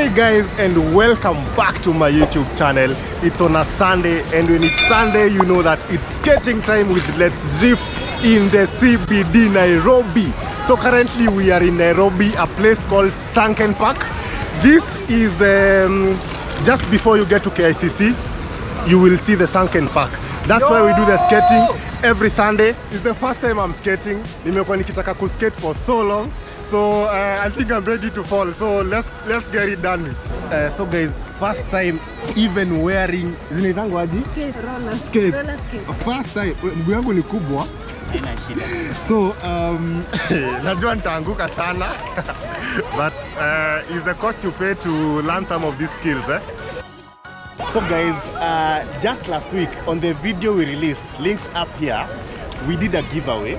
Hi guys, and welcome back to my YouTube channel. It's on a Sunday, and when it's Sunday, you know that it's skating time with Let's Drift in the CBD Nairobi. So currently we are in Nairobi, a place called Sunken Park. This is just before you get to KICC, you will see the Sunken Park. That's where we do the skating every Sunday. It's the first time I'm skating. Nimekuwa nikitaka kuskate for so long. So I think I'm ready to fall. So let's get it done. So guys, first time even wearing roller skate. First time mguu yangu ni kubwa. So najua nitaanguka sana. But is the cost you pay to learn some of these skills, eh? So guys, just last week on the video we released, links up here, we did a giveaway,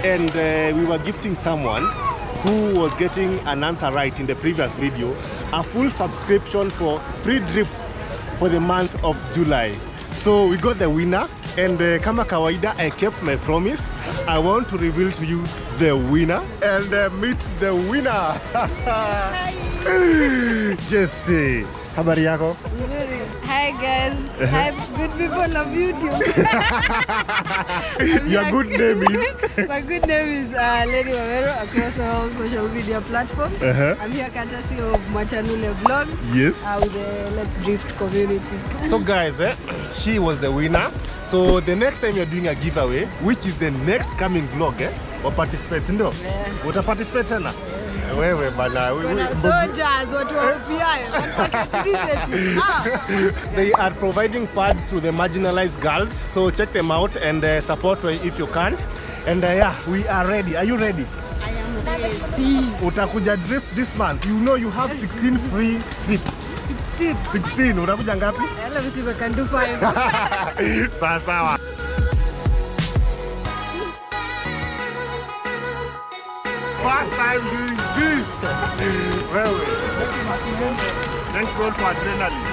and we were gifting someone who was getting an answer right in the previous video, a full subscription for free drifts for the month of July. So we got the winner, and kama kawaida, I kept my promise. I want to reveal to you the winner and meet the winner. Hi. Jesse, habari yako? Hi guys, hi good people of YouTube. Your good name is? My good name is Lady Wawero across all social media platforms. I'm here courtesy of Machanule vlog. Yes. With the Let's Drift community. So guys, she was the winner. So the next time you're doing a giveaway, which is the next coming vlog, or participate, no? Yeah. What a participate na? Wewe bana, soldiers, what They are providing pads to the marginalized girls, so check them out and support if you can. And yeah, we are ready. Are you ready? I am ready. Utakuja drift this month. You know you have 16 free trips. 16. Utakuja ngapi? Let me see if I can do 5. Sawa. First time doing this. Well, thank God for adrenaline.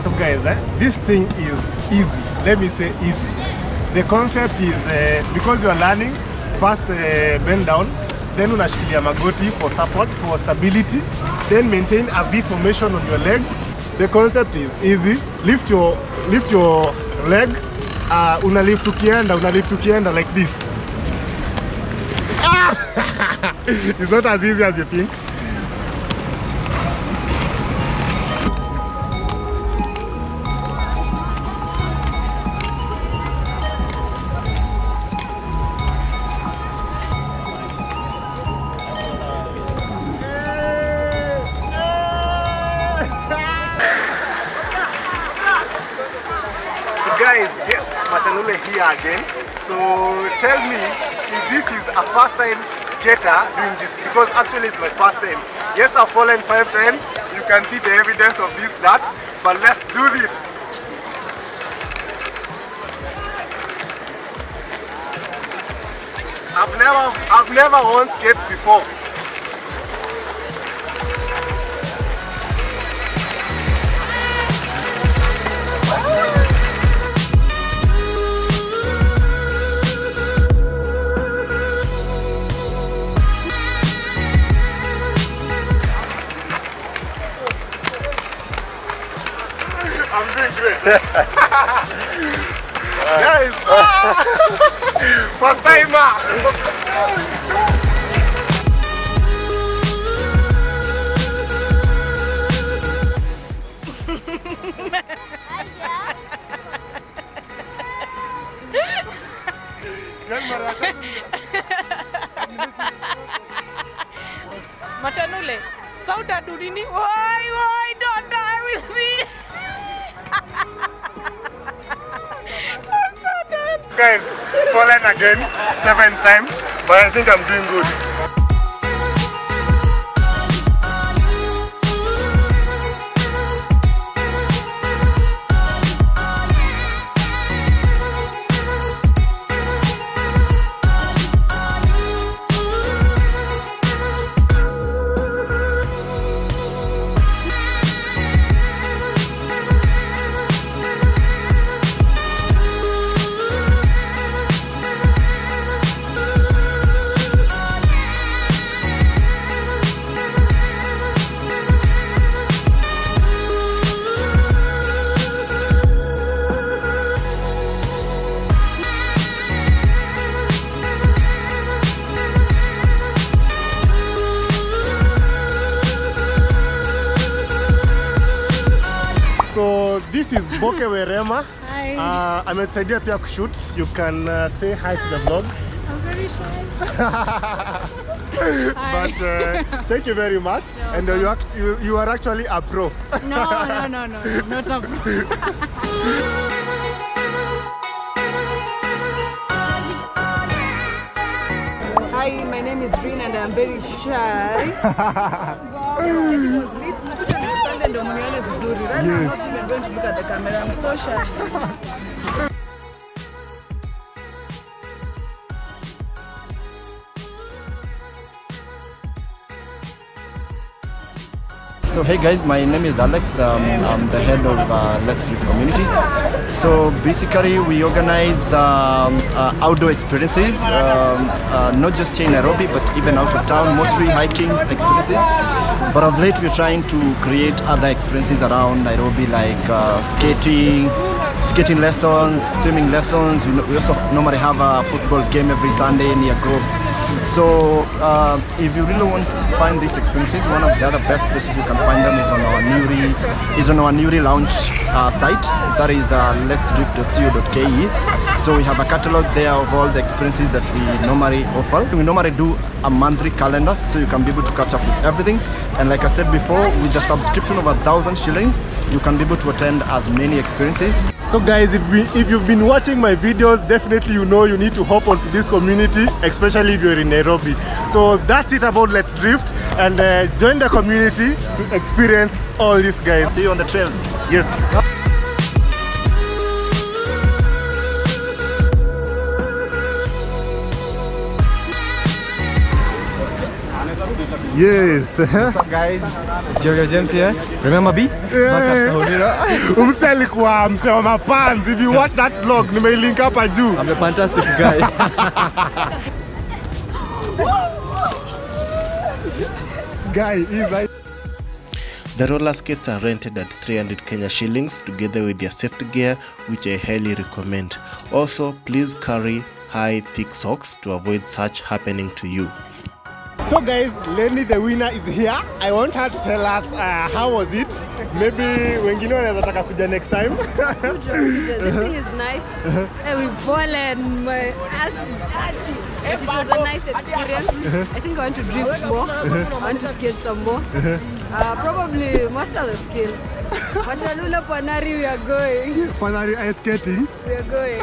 So, guys, this thing is easy. Let me say easy. The concept is because you are learning, first bend down, then unashikilia magoti for support, for stability, then maintain a V formation on your legs. The concept is easy. Lift your leg, unalift ukienda like this. It's not as easy as you think. Guys, yes, Machanule here again. So tell me if this is a first time skater doing this, because actually it's my first time. Yes, I've fallen 5 times. You can see the evidence of this, that. But let's do this. I've never worn skates before. I'm doing great. Guys, first timer. Machanule, so Tadudini, why don't die with me? I'm so dead. Guys, fallen again 7 times, but I think I'm doing good. NHOKE WEREMA. Hi. Ametusaidia pia kushoot. You can say hi to the vlog. I'm very shy. But thank you very much. No, and you are actually a pro. No, not a pro. Hi, my name is Rin and I'm very shy. Right now I'm not even going to look at the camera. I'm so shy. So hey guys, my name is Alex. I'm the head of Let's Drift community. So basically we organize outdoor experiences, not just here in Nairobi but even out of town, mostly hiking experiences. But of late we're trying to create other experiences around Nairobi like skating lessons, swimming lessons. We also normally have a football game every Sunday near Grove. So if you really want to find these experiences, one of the other best places you can find them is on our Newry launch site. That is letsdrift.co.ke. So we have a catalog there of all the experiences that we normally offer. We normally do a monthly calendar, so you can be able to catch up with everything. And like I said before, with a subscription of 1,000 shillings, you can be able to attend as many experiences. So guys, if you've been watching my videos, definitely you know you need to hop onto this community, especially if you're in Nairobi. So that's it about Let's Drift, and join the community to experience all this, guys. See you on the trails. Yes. Yes. What's up guys? Jojo James here. Remember B? Umse alikuwa mse wa mapanzi. If you watch that vlog, nimeilink hapa juu. I'm the fantastic guy. Guy, he's like... The roller skates are rented at 300 Kenya shillings together with their safety gear, which I highly recommend. Also, please carry high thick socks to avoid such happening to you. So guys, Lenny the winner is here. I want her to tell us how was it. Maybe wengine wanaweza taka kuja next time. This thing is nice. We've fallen. My ass is dirty. But it was a nice experience. I think I want to drift more. I want to skate some more. Probably master the skill. Machanule, Panari, we are going. Panari ice skating. We are going.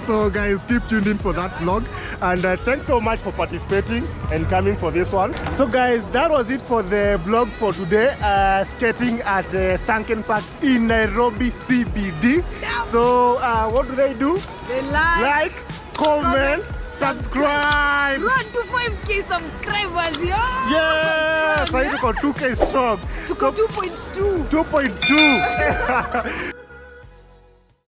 So guys, keep tuned in for that vlog. And thanks so much for participating and coming for this one. So guys, that was it for the vlog for today. Skating at Sunken Park in Nairobi CBD. So what do? They Like, comment, subscribe. Run to 5K subscribers, yeah! Yeah! So you got 2K strong. To go 2.2. 2.2.